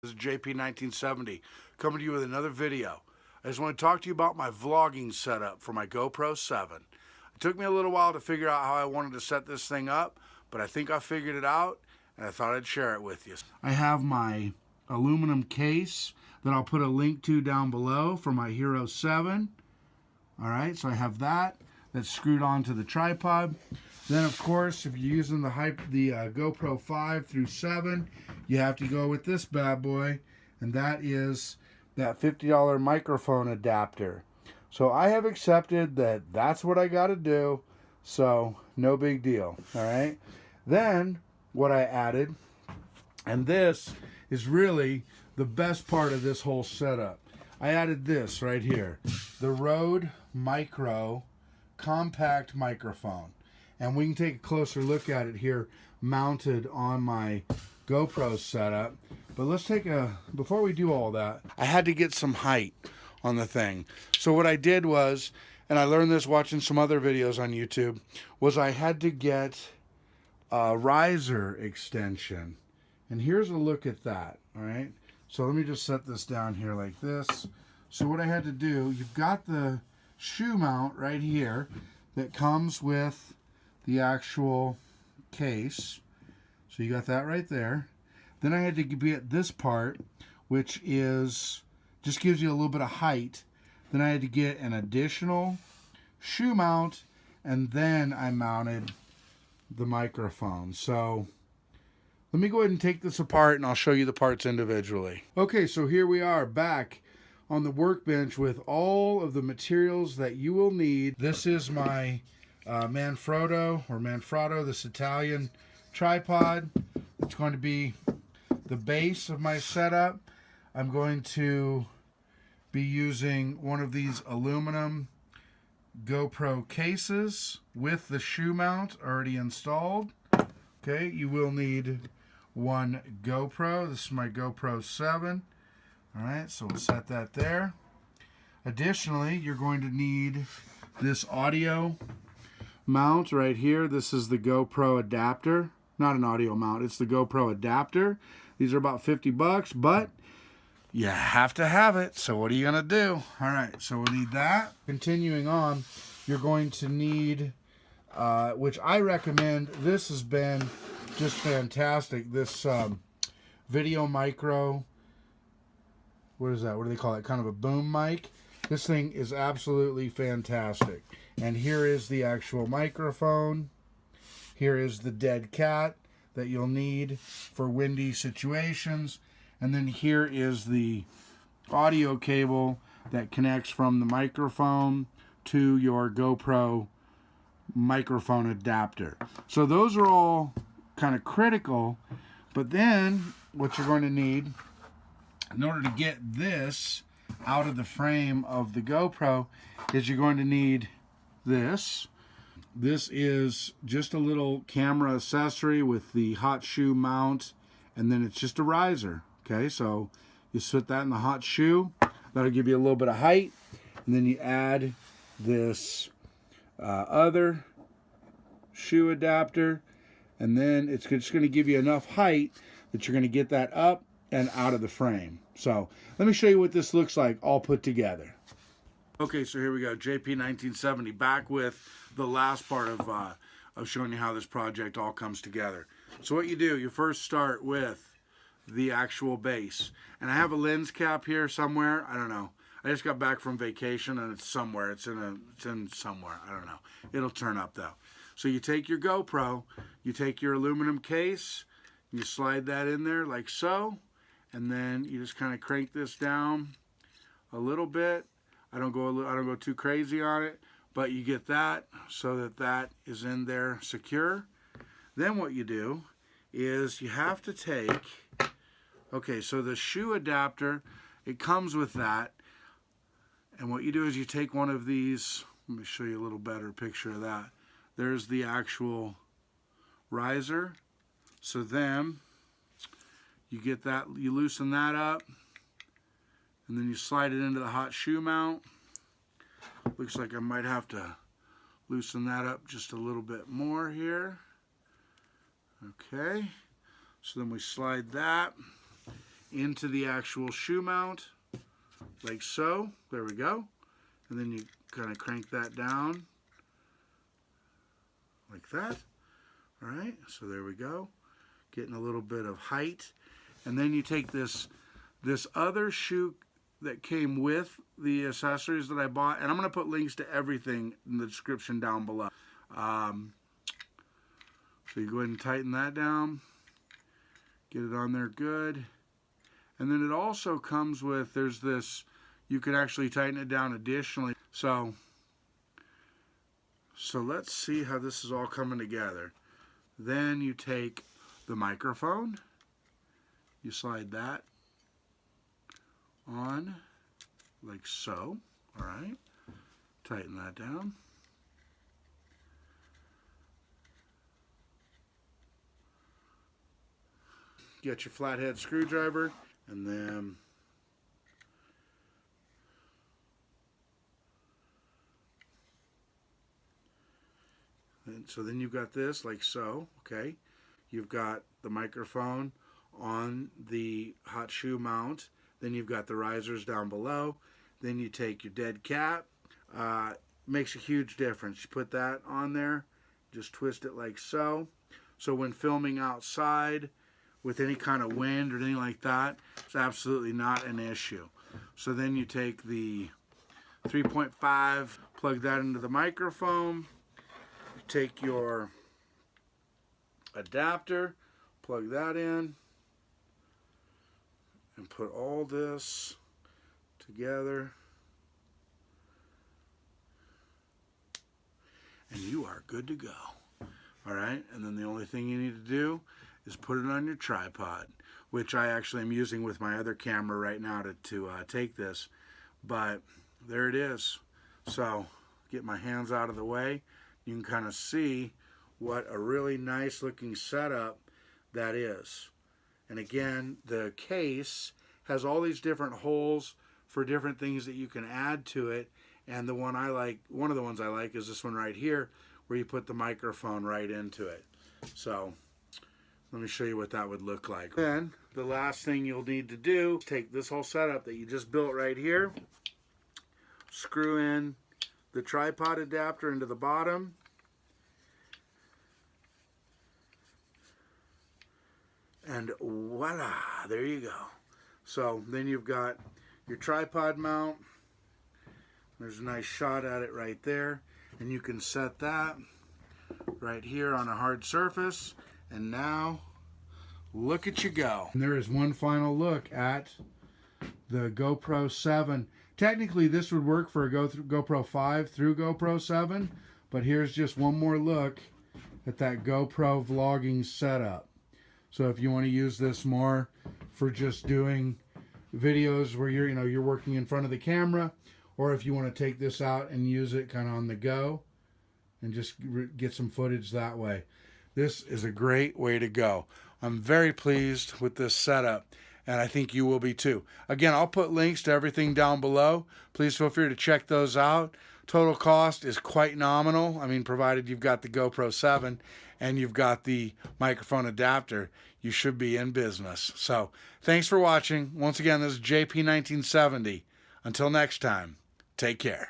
This is JP1970 coming to you with another video. I just want to talk to you about my vlogging setup for my GoPro 7. It took me a little while to figure out how I wanted to set this thing up, but I think I figured it out and I thought I'd share it with you. I have my aluminum case that I'll put a link to down below for my Hero 7. Alright, so I have that that's screwed onto the tripod. Then of course, if you're using the GoPro 5 through 7, you have to go with this bad boy, and that is that $50 microphone adapter. So I have accepted that that's what I got to do, so no big deal. Alright, then what I added, and this is really the best part of this whole setup, I added this right here, the Rode Micro compact microphone. And we can take a closer look at it here mounted on my GoPro setup. But let's before we do all that, I had to get some height on the thing. So what I did was, and I learned this watching some other videos on YouTube, was I had to get a riser extension. And here's a look at that, all right? So let me just set this down here like this. So what I had to do, you've got the shoe mount right here that comes with the actual case. So you got that right there. Then I had to get this part, which is just gives you a little bit of height. Then I had to get an additional shoe mount, and then I mounted the microphone. So let me go ahead and take this apart and I'll show you the parts individually. Okay, so here we are back on the workbench with all of the materials that you will need. This is my Manfrotto, this Italian tripod. It's going to be the base of my setup. I'm going to be using one of these aluminum GoPro cases with the shoe mount already installed. Okay, you will need one GoPro. This is my GoPro 7. Alright, so we'll set that there. Additionally, you're going to need this audio mount right here. This is the GoPro adapter. Not an audio mount, it's the GoPro adapter. These are about 50 bucks, but you have to have it. So what are you gonna do? All right, so we'll need that. Continuing on, you're going to need, which I recommend, this has been just fantastic, this Video Micro, what is that? What do they call it? Kind of a boom mic. This thing is absolutely fantastic. And here is the actual microphone. Here is the dead cat that you'll need for windy situations. And then here is the audio cable that connects from the microphone to your GoPro microphone adapter. So those are all kind of critical. But then what you're going to need in order to get this out of the frame of the GoPro is you're going to need this. This is just a little camera accessory with the hot shoe mount, and then it's just a riser. Okay, so you put that in the hot shoe. That'll give you a little bit of height, and then you add this other shoe adapter, and then it's just going to give you enough height that you're going to get that up and out of the frame. So let me show you what this looks like all put together. Okay, so here we go, JP1970, back with the last part of showing you how this project all comes together. So what you do, you first start with the actual base. And I have a lens cap here somewhere, I don't know. I just got back from vacation and it's somewhere, it's in somewhere, I don't know. It'll turn up though. So you take your GoPro, you take your aluminum case, you slide that in there like so, and then you just kind of crank this down a little bit. I don't go too crazy on it, but you get that so that that is in there secure. Then what you do is you have to take, okay, so the shoe adapter, it comes with that, and what you do is you take one of these, let me show you a little better picture of that. There's the actual riser. So then you get that, you loosen that up, and then you slide it into the hot shoe mount. Looks like I might have to loosen that up just a little bit more here. Okay, so then we slide that into the actual shoe mount, like so. There we go. And then you kind of crank that down, like that. All right, so there we go. Getting a little bit of height. And then you take this other shoe that came with the accessories that I bought, and I'm going to put links to everything in the description down below. So you go ahead and tighten that down, get it on there good. And then it also comes with, there's this, you can actually tighten it down additionally. So let's see how this is all coming together. Then you take the microphone, you slide that on like so. All right, tighten that down. Get your flathead screwdriver, and then so then you've got this like so. Okay, you've got the microphone on the hot shoe mount, then you've got the risers down below, then you take your dead cat. Makes a huge difference. You put that on there, just twist it like so. So when filming outside with any kind of wind or anything like that, it's absolutely not an issue. So then you take the 3.5, plug that into the microphone, you take your adapter, plug that in, and put all this together, and you are good to go. All right, and then the only thing you need to do is put it on your tripod, which I actually am using with my other camera right now to take this. But there it is. So get my hands out of the way. You can kind of see what a really nice looking setup that is. And again, the case has all these different holes for different things that you can add to it. And the one I like, one of the ones I like is this one right here, where you put the microphone right into it. So let me show you what that would look like. Then the last thing you'll need to do is take this whole setup that you just built right here, screw in the tripod adapter into the bottom, and voila, there you go. So then you've got your tripod mount. There's a nice shot at it right there, and you can set that right here on a hard surface. And now, look at you go. And there is one final look at the GoPro 7. Technically, this would work for a GoPro 5 through GoPro 7, but here's just one more look at that GoPro vlogging setup. So if you want to use this more for just doing videos where you're working in front of the camera, or if you want to take this out and use it kind of on the go and just get some footage that way. This is a great way to go. I'm very pleased with this setup, and I think you will be too. Again, I'll put links to everything down below. Please feel free to check those out. Total cost is quite nominal. I mean, provided you've got the GoPro 7 and you've got the microphone adapter, you should be in business. So, thanks for watching. Once again, this is JP1970. Until next time, take care.